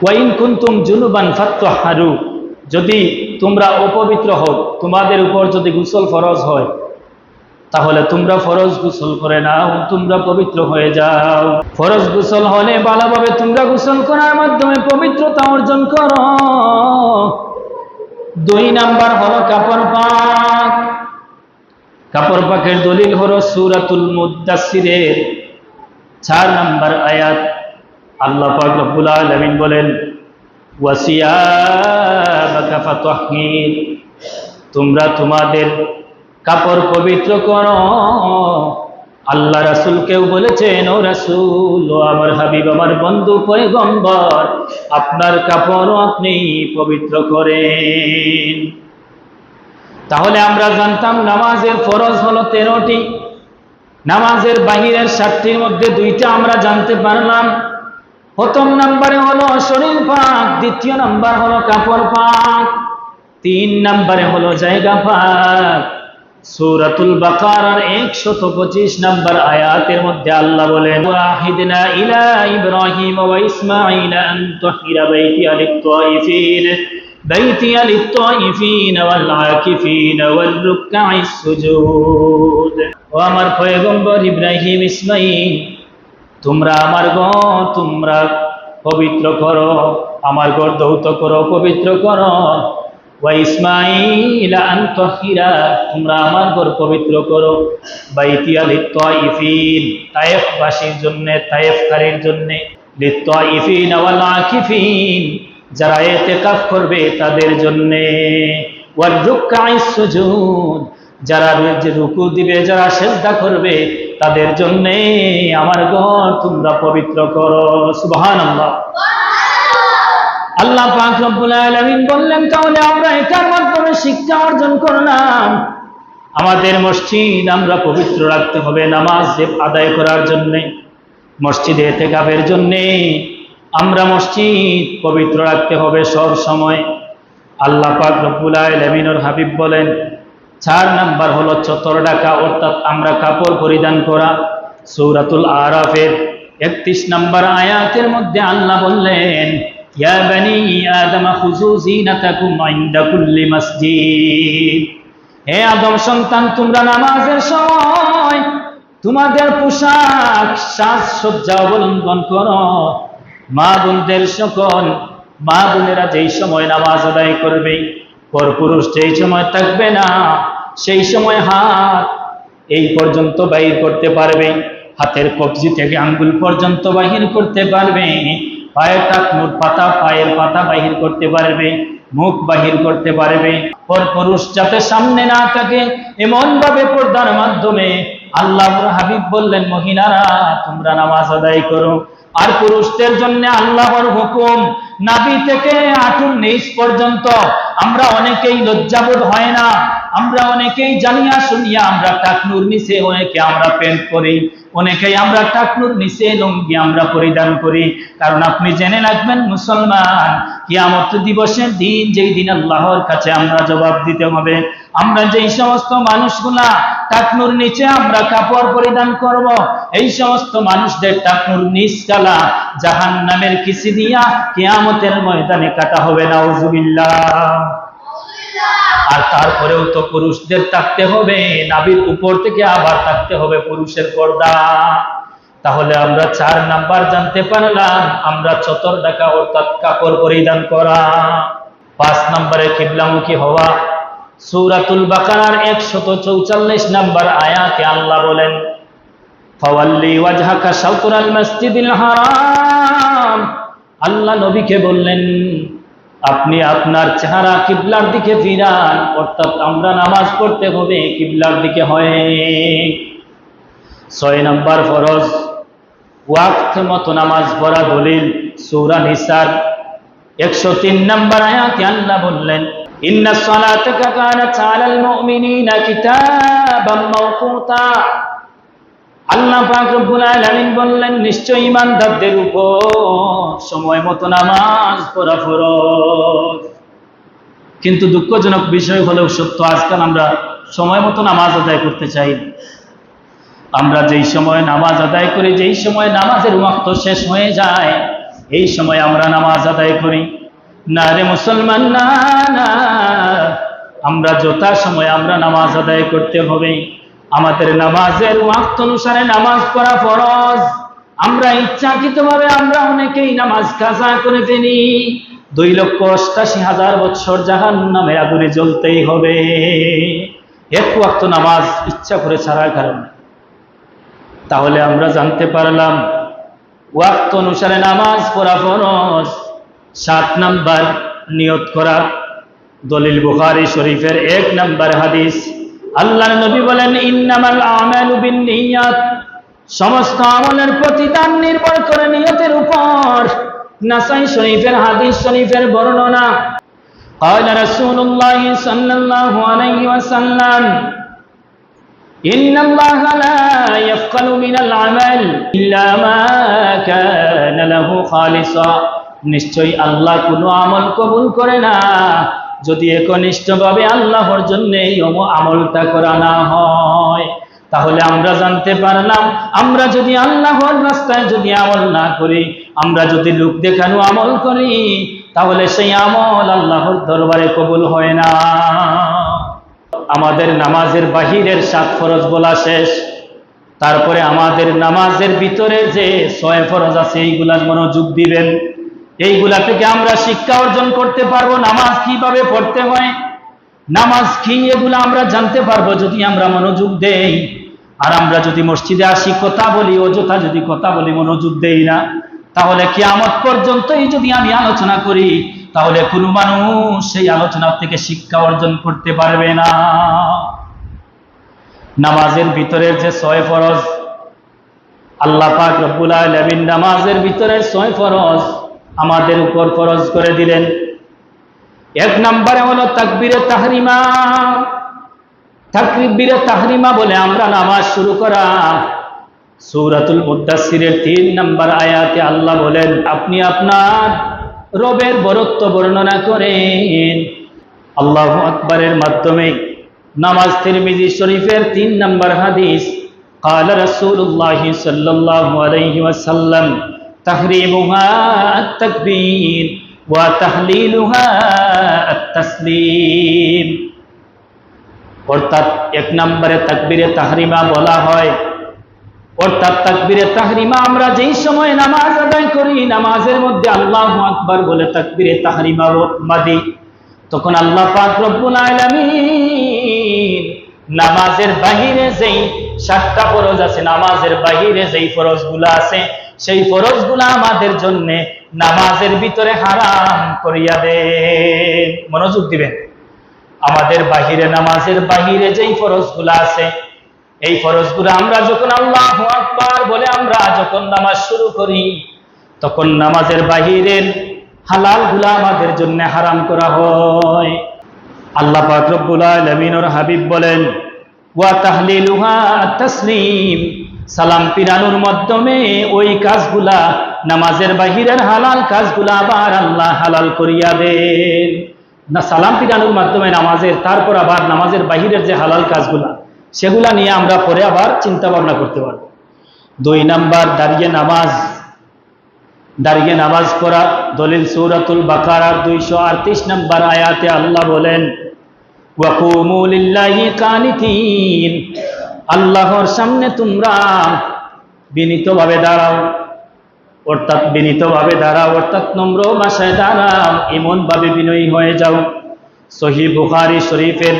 Wine কুনতুম জুনুবান ফাত্তাহহারু, যদি তোমরা অপবিত্র হও, তোমাদের উপর যদি গোসল ফরজ হয়, তাহলে তোমরা ফরজ গোসল করে নাও, তোমরা পবিত্র হয়ে যাও। ফরজ গোসল হলে ভালোভাবে তোমরা গোসল করার মাধ্যমে পবিত্রতা অর্জন করো। 2 নাম্বার হলো কাপড় পাক। কাপড় পাকের দলিল হলো সূরাতুল মুদ্দাসসিরের 4 নাম্বার আয়াত। আল্লাহ পাক রব্বুল আলামিন বলেন, ওয়াসিয়াবাকা ফাতাহহির, তোমরা তোমাদের কাপড় পবিত্র করো। আল্লাহ রাসূলকেও বলেছেন, ও রাসূল, ও আমার হাবিব, আমার বন্ধু পয়গম্বর, আপনার কাপড়ও আপনি পবিত্র করেন। তাহলে আমরা জানতাম নামাজের ফরজ হলো 13টি, নামাজের বাহিরের 7টির মধ্যে 2টা আমরা জানতে পারলাম। প্রথম নম্বরে হলো শরীর পাক, দ্বিতীয় নাম্বার হলো কাপড় পাক, 3 নম্বরে হলো জায়গা পাক। সূরাতুল বাকারার 125 নম্বর আয়াতের মধ্যে আল্লাহ বলেন, ওয়াহিদনা ইলা ইব্রাহিম ওয়া ইসমাঈল আন তাহিরা বাইতিয়া লিত-তাইফিন ওয়াল আকিফিন ওয়াল রুকআইস সুজুদ। ও আমার পয়গম্বর ইব্রাহিম, ইসমাঈল, তোমরা আমার ঘর তোমরা পবিত্র করো, আমার ঘর ধৌত করো, পবিত্র করো। ওয়া ইসমাঈল আন তাহিরা, তোমরা আমার ঘর পবিত্র করো। বাইতিয়া লিত-তাইফিন, তায়েফবাসীর জন্য, তায়েফকারীর জন্য। লিত-তাইফিন ওয়াল আকিফিন, যারা ইতিকাফ করবে তাদের জন্য। ওয়ার রুকআইস সুজুদ, যারা রুকু দিবে, যারা সিজদা করবে তাদের জন্য আমার ঘর তোমরা পবিত্র করো। সুবহানাল্লাহ। আল্লাহ পাক রব্বুল আলামিন বললেন, তাহলে আমরা এটার মাধ্যমে শিক্ষা অর্জন করলাম, আমাদের মসজিদ আমরা পবিত্র রাখতে হবে নামাজ আদায় করার জন্য, মসজিদে ইতিকাফের জন্য আমরা মসজিদ পবিত্র রাখতে হবে সব সময়। আল্লাহ পাক রব্বুল আলামিনের হাবিব বলেন, 4 নাম্বার হলো চতর ঢাকা, অর্থাৎ আমরা কাপড় পরিধান করা। সূরাতুল আরাফের 31 নাম্বার আয়াতের মধ্যে আল্লাহ বললেন, ইয়া বানি আদম খুযু যিনাতাকুম ইনদা কুল্লি মসজিদ, হে আদম সন্তান, তোমরা নামাজের সময় তোমাদের পোশাক সাজসজ্জা অবলম্বন করো। মা বোনদের সকল মা বোনেরা যেই সময় নামাজ আদায় করবে, পরপুরুষ যেই সময় থাকবে না, সেই সময় হাত এই পর্যন্ত বাহির করতে পারবে, হাতের কবজি থেকে আঙ্গুল পর্যন্ত বাহির করতে পারবে, পায়ের টাকনুর পাতা, পায়ের পাতা বাহির করতে পারবে, মুখ বাহির করতে পারবে। পরপুরুষ যাতে সামনে না থাকে এমন ভাবে পর্দার মাধ্যমে আল্লাহর হাবিব বললেন, মহিলারা তোমরা নামাজ আদায় করো। আর পুরুষদের জন্য আল্লাহর হুকুম, নাভি থেকে হাঁটুর নিচ পর্যন্ত। আমরা অনেকেই লজ্জাবোধ হয় না, আমরা অনেকেই জানিয়া শুনিয়া আমরা টাকনুর নিচে অনেকে আমরা প্যান্ট পরি, অনেকেই আমরা টাকনুর নিচে লুঙ্গি আমরা পরিধান করি। কারণ আপনি জেনে রাখবেন মুসলমান, কিয়ামত দিবসের দিন, যেই দিন আল্লাহর কাছে আমরা জবাব দিতে হবে, আমরা যেই সমস্ত মানুষগুলা টাকনুর নিচে আমরা কাপড় পরিধান করব, এই সমস্ত মানুষদের টাকনুর নিচ কালা জাহান্নামের কিসি দিয়া কিয়ামতের ময়দানে কাটা হবে। নাউজুবিল্লাহ। আর তারপরেও তো পুরুষদের থাকতে হবে, নাভির উপর থেকে আবার থাকতে হবে পুরুষের পর্দা। তাহলে আমরা 4 নাম্বার জানতে পারলাম, আমরা চতর ঢাকা অর্থাৎ কাপড় পরিধান করা। 5 নম্বরে কিবলামুখী হওয়া। সূরাতুল বাকারার 144 নম্বর আয়াতে আল্লাহ বলেন, ফাওয়াল্লি ওয়াজহাকা শাতরাল মাসজিদিল হারাম। আল্লাহ নবীকে বললেন, আপনি আপনার চেহারা কিবলার দিকে ফিরান, অর্থাৎ আমরা নামাজ পড়তে হবে কিবলার দিকে হয়ে। 6 নম্বর ফরজ, ওয়াক্ত মতো নামাজ পড়া। দলিল সূরা নিসার 103 নম্বর আয়াতে আল্লাহ বললেন, ইন্নাস সালাতা কানাত আলাল মুমিনিনা কিতাবাম মাওকুতা। আল্লাহ পাক রব্বুল আলামিন বললেন, নিশ্চয়ই ঈমানদারদের উপর সময় মতো নামাজ পড়া ফরজ। কিন্তু দুঃখজনক বিষয় হলেও সত্য, আজকাল আমরা সময় মতো নামাজ আদায় করতে চাই না। আমরা যেই সময় নামাজ আদায় করি, যেই সময় নামাজের ওয়াক্ত শেষ হয়ে যায়, এই সময় আমরা নামাজ আদায় করি না রে মুসলমান, না না, আমরা যথা সময় আমরা নামাজ আদায় করতে হবে। আমাদের নামাজের ওয়াক্ত অনুসারে নামাজ পড়া ফরজ। আমরা ইচ্ছাকৃতভাবে আমরা অনেকেই নামাজ কাজা করে ফেলি। 2,88,000 বৎসর জাহান্নামের আগুনে জ্বলতেই হবে এক ওয়াক্ত নামাজ ইচ্ছা করে ছাড়ার কারণে। তাহলে আমরা জানতে পারলাম ওয়াক্ত অনুসারে নামাজ পড়া ফরজ। 7 নাম্বার নিয়ত করা। দলিল বুখারী শরীফের 1 নাম্বার হাদিস। আল্লাহর নবী বলেন, ইন্নামাল আমালু বিন্নিয়াত, সমস্ত আমলের প্রতিদান নির্ভর করে নিয়তের উপর। নাসাই শরীফের হাদিস শরীফের বর্ণনা। قال رسول الله صلى الله عليه وسلم إن الله لا يفقل من العمل إلا ما كان له خالصا, নিশ্চয়ই আল্লাহ কোনো আমল কবুল করে না যদি একনিষ্ঠভাবে আল্লাহর জন্য এই আমলটা করা না হয়। তাহলে আমরা জানতে পারলাম, আমরা যদি আল্লাহর রাস্তায় যদি আমল না করি, আমরা যদি লোক দেখানো আমল করি, তাহলে সেই আমল আল্লাহর দরবারে কবুল হয় না। আমাদের নামাজের বাহিরের 7 ফরজ বলা শেষ। তারপরে আমাদের নামাজের ভিতরে যে 6 ফরজ আছে এইগুলার মনোযোগ দিবেন। এইগুলা থেকে আমরা শিক্ষা অর্জন করতে পারবো। নামাজ কিভাবে পড়তে হয়, নামাজ কি, এগুলা আমরা জানতে পারবো যদি আমরা মনোযোগ দেই। আর আমরা যদি মসজিদে আসি কথা বলি, অযথা যদি কথা বলি, মনোযোগ দেই না, তাহলে কিয়ামত পর্যন্তই যদি আমি আলোচনা করি, তাহলে কোনো মানুষ সেই আলোচনা থেকে শিক্ষা অর্জন করতে পারবে না। নামাজের ভিতরের যে 6 ফরজ, আল্লাহ পাক রব্বুল আলামিন নামাজের ভিতরের 6 ফরজ আমাদের উপর ফরজ করে দিলেন। 1 নম্বরে হলো তাকবীরে তাহরিমা। তাকবীরে তাহরিমা বলে আমরা নামাজ শুরু করা। সূরাতুল মুদ্দাসসিরের 3 নম্বর আয়াতে আল্লাহ বলেন, আপনি আপনার রবের বরত্ব বর্ণনা করেন আল্লাহু আকবারের মাধ্যমে। নামাজ তিরমিজি শরীফের 3 নম্বর হাদিস। قال رسول الله صلى الله عليه وسلم تحريمها التكبير وتحليلها التسليم। অর্থাৎ 1 নম্বরে তাকবীরে তাহরিমা বলা হয়। অর্থাৎ তাকবীরে তাহরিমা আমরা যেই সময় নামাজ আদায় করি, নামাজের মধ্যে আল্লাহু আকবার বলে তাকবীরে তাহরিমা মাদি, তখন আল্লাহ পাক রব্বুল আলামিন নামাজের বাহিরে যেই 7টা ফরজ আছে, নামাজের বাহিরে যেই ফরজগুলো আছে, সেই ফরজগুলো আমাদের জন্য নামাজের ভিতরে হারাম করিয়া দেন। মনোযোগ দিবেন। আমাদের বাহিরে, নামাজের বাহিরে যেই ফরজগুলো আছে, এই ফরজগুলো আমরা যখন আল্লাহু আকবার বলে আমরা যখন নামাজ শুরু করি, তখন নামাজের বাহিরের হালালগুলো আমাদের জন্য হারাম করা হয়। আল্লাহ পাক রব্বুল আলামিন ওর হাবিব বলেন, ওয়া তাহলিলুহা তাসলিম, সালাম ফিরানোর মাধ্যমে ওই কাজগুলা, নামাজের বাহিরের হালাল কাজগুলা আবার আল্লাহ হালাল করিয়া দেন। না, সালাম ফিরানোর মাধ্যমে নামাজের, তারপর আবার নামাজের বাহিরের যে হালাল কাজগুলা, সেগুলা নিয়ে আমরা পরে আবার চিন্তা ভাবনা করতে পারব। 2 নাম্বার দাঁড়িয়ে নামাজ। দাঁড়িয়ে নামাজ পড়া। দলিল সূরাতুল বাকারার 238 নম্বর আয়াতে আল্লাহ বলেন, ওয়াকুমু লিল্লাহি কানিতিন, আল্লাহর সামনে তোমরা বিনীতভাবে দাঁড়াও। অর্থাৎ বিনীতভাবে দাঁড়াও, অর্থাৎ নম্র ভাষায় দাঁড়াও, এমনভাবে বিনয়ী হয়ে যাও। সহিহ বুখারী শরীফের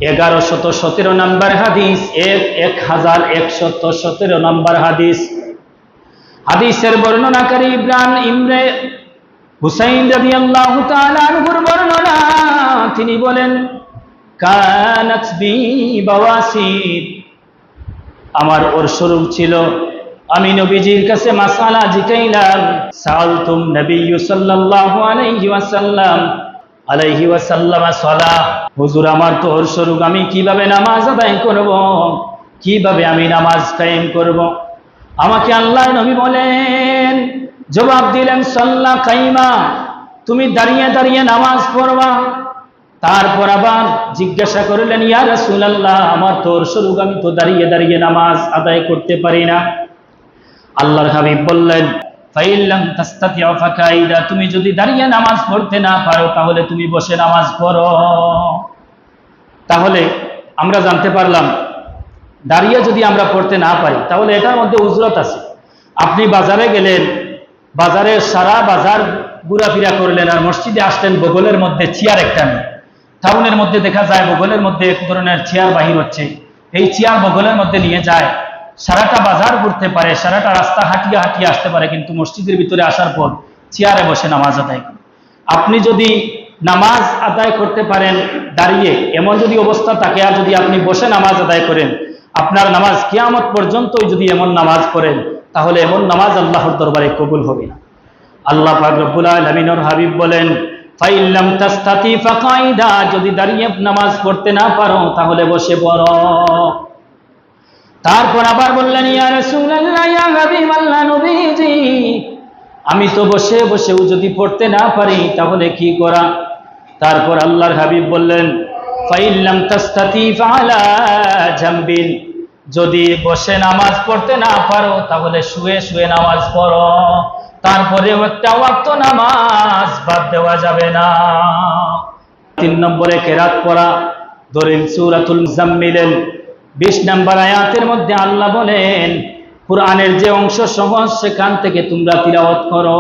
1117 নম্বর হাদিস, 1117 নম্বর হাদিস। হাদিসের বর্ণনাকারী ইমরে হুসাইন রাদিয়াল্লাহু তাআলা আনহুর বর্ণনা। তিনি বলেন, কানাত বি বাওয়াসির, আমার ওরসরুল ছিল, আমি নবীজির কাছে মাসালা জিকাইলাম। সাআলতুম নবিয়্যু সাল্লাল্লাহু আলাইহি ওয়াসাল্লাম সালাহ, হুজুর আমার তো ওরসরুল, আমি কিভাবে নামাজ আদায় করব, কিভাবে আমি নামাজ কায়েম করব? আমাকে আল্লাহ নবী বলেন, জবাব দিলেন, সাল্লা কাইমা, তুমি দাঁড়িয়ে দাঁড়িয়ে নামাজ পড়বা। তারপর আবার জিজ্ঞাসা করলেন, ইয়া রাসূলুল্লাহ, আমার তো ওরসরুল, আমি তো দাঁড়িয়ে দাঁড়িয়ে নামাজ আদায় করতে পারি না। আল্লাহর হাবিব বললেন, ফাইন লাম তাস্তাতিউ ফাকাইদা, তুমি যদি দাঁড়িয়ে নামাজ পড়তে না পারো তাহলে তুমি বসে নামাজ পড়ো। তাহলে আমরা জানতে পারলাম দাঁড়িয়ে যদি আমরা পড়তে না পারি তাহলে এটার মধ্যে উজরত আছে। আপনি বাজারে গেলেন, বাজারে সারা বাজার ঘোরাফেরা করলেন, আর মসজিদে আসলেন, বগলের মধ্যে চেয়ার একটা নেই। টাউনের মধ্যে দেখা যায় বগলের মধ্যে এক ধরনের চেয়ার বাহির হচ্ছে, এই চেয়ার বগলের মধ্যে নিয়ে যায়, সারাটা বাজার ঘুরতে পারে, সারাটা রাস্তা হাঁটিয়ে হাঁটিয়ে আসতে পারে, কিন্তু মসজিদের ভিতরে আসার পর চেয়ারে বসে নামাজ আদায় করে। আপনি যদি নামাজ আদায় করতে পারেন দাঁড়িয়ে, এমন যদি অবস্থা থাকে, আর যদি আপনি বসে নামাজ আদায় করেন, আপনার নামাজ কিয়ামত পর্যন্তই যদি এমন নামাজ পড়েন, তাহলে এমন নামাজ আল্লাহর দরবারে কবুল হবে না। আল্লাহ পাক রব্বুল আলামিনের হাবিব বলেন, ফাইন লাম তাস্তাতি ফাকাইদা, যদি দাঁড়িয়ে নামাজ পড়তে না পারো তাহলে বসে পড়ো। তারপর আবার বললেন, ইয়া রাসূলুল্লাহ, ইয়া হাবিবাল্লাহ, নবীজি, আমি তো বসে বসেও যদি পড়তে না পারি তাহলে কি করা? তারপর আল্লাহর হাবিব বললেন, ফাইন লাম তাস্তাতি ফাআলা জামবিন, যদি বসে নামাজ পড়তে না পারো তাহলে শুয়ে শুয়ে নামাজ পড়ো। তারপরে একটা ওয়াক্ত নামাজ বাদ দেওয়া যাবে না। 3 নম্বরে কেরাত পড়া। ধরেন সূরাতুল মুজাম্মিলের 20 নম্বর আয়াতের মধ্যে আল্লাহ বলেন, কুরআনের যে অংশ সহজ সেখান থেকে তোমরা তিলাওয়াত করো।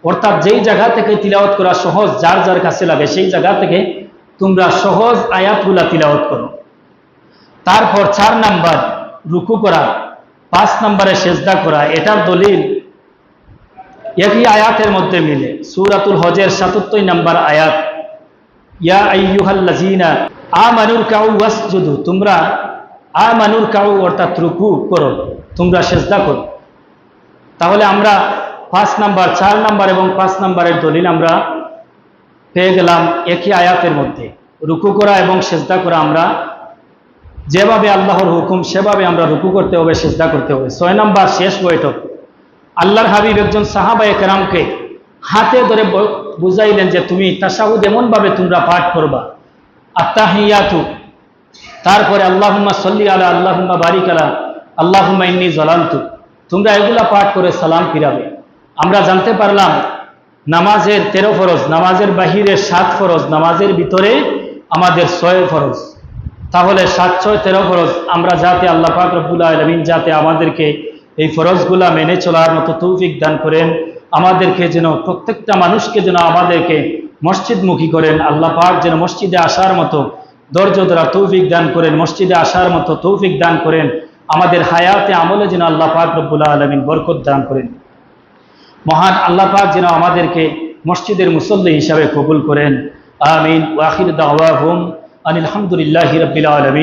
অর্থাৎ যেই জায়গা থেকে তিলাওয়াত করা সহজ, যার যার কাছে লাগে সেই জায়গা থেকে তোমরা সহজ আয়াতগুলা তিলাওয়াত করো। তারপর 4 নাম্বার রুকু করা, 5 নম্বরে সেজদা করা। এটার দলিল একই আয়াতের মধ্যে মিলে, সূরাতুল হজের 77 নম্বর আয়াত, ইয়া আইয়ুহাল্লাযীনা আমানুর কাউ ওয়াসজুদু, তোমরা আমানুর কাউ অর্থাৎ রুকু করো, তোমরা সেজদা করো। তাহলে আমরা 5 নাম্বার, 4 নাম্বার এবং 5 নাম্বারের দলিল আমরা পেয়ে গেলাম একই আয়াতের মধ্যে। রুকু করা এবং সেজদা করা, আমরা যেভাবে আল্লাহর হুকুম সেভাবে আমরা রুকু করতে হবে, সেজদা করতে হবে। 6 নাম্বার শেষ বৈঠক। আল্লাহর হাবিব একজন সাহাবায়ে কেরামকে হাতে ধরে বুঝাইলেন যে তুমি তাশাহুদ এমন ভাবে তোমরা পাঠ করবা, আত্তাহিয়াতু, তারপরে আল্লাহুম্মা সাল্লি আলা, আল্লাহুম্মা বারিক আলা, আল্লাহুম্মা ইন্নী যালামতু, তোমরা এগুলা পাঠ করে সালাম ফিরাবে। আমরা জানতে পারলাম নামাজের 13 ফরজ, নামাজের বাহিরে 7 ফরজ, নামাজের ভিতরে আমাদের 6 ফরজ। তাহলে 7, 6, 13 ফরজ। আমরা যাতে আল্লাহ পাক রব্বুল আলামিন যাতে আমাদেরকে এই ফরজগুলা মেনে চলার মতো তৌফিক দান করেন, আমাদেরকে যেন প্রত্যেকটা মানুষকে যেন আমাদেরকে মসজিদমুখী করেন, আল্লাহ পাক যেন মসজিদে আসার মতো ধৈর্য ধরা তৌফিক দান করেন, মসজিদে আসার মতো তৌফিক দান করেন, আমাদের হায়াতে আমলে যেন আল্লাহ পাক রব্বুল আলামিন বরকত দান করেন। মহান আল্লাহ পাক যেন আমাদেরকে মসজিদের মুসল্লি হিসাবে কবুল করেন। আমিন। ওয়া আখিরু দাওয়াহুম আনিল হামদুলিল্লাহি রাব্বিল আলামিন।